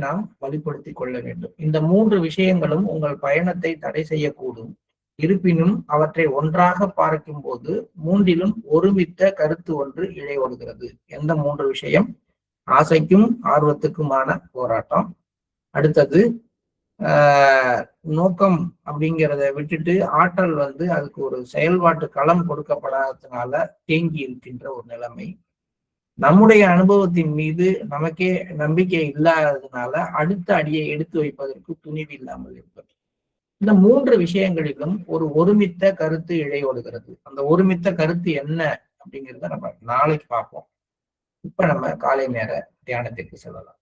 நாம் வலுப்படுத்தி கொள்ள வேண்டும். இந்த 3 விஷயங்களும் உங்கள் பயணத்தை தடை செய்யக்கூடும். இருப்பினும் அவற்றை ஒன்றாக பார்க்கும் போது 3லும் ஒருமித்த கருத்து ஒன்று இழையோடுகிறது. எந்த 3 விஷயம்? ஆசைக்கும் ஆர்வத்துக்குமான போராட்டம். அடுத்தது நோக்கம் அப்படிங்கிறத விட்டுட்டு ஆற்றல் அதுக்கு ஒரு செயல்பாட்டு களம் கொடுக்கப்படாததுனால தேங்கி இருக்கின்ற ஒரு நிலைமை. நம்முடைய அனுபவத்தின் மீது நமக்கே நம்பிக்கை இல்லாததுனால அடுத்த அடியை எடுத்து வைப்பதற்கு துணிவு இல்லாமல் இருப்பது. இந்த 3 விஷயங்களிலும் ஒரு ஒருமித்த கருத்து இழையோடுகிறது. அந்த ஒருமித்த கருத்து என்ன அப்படிங்கிறத நம்ம நாளைக்கு பார்ப்போம். இப்ப நம்ம காலை நேர தியானத்திற்கு செல்லலாம்.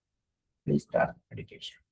Please start meditation.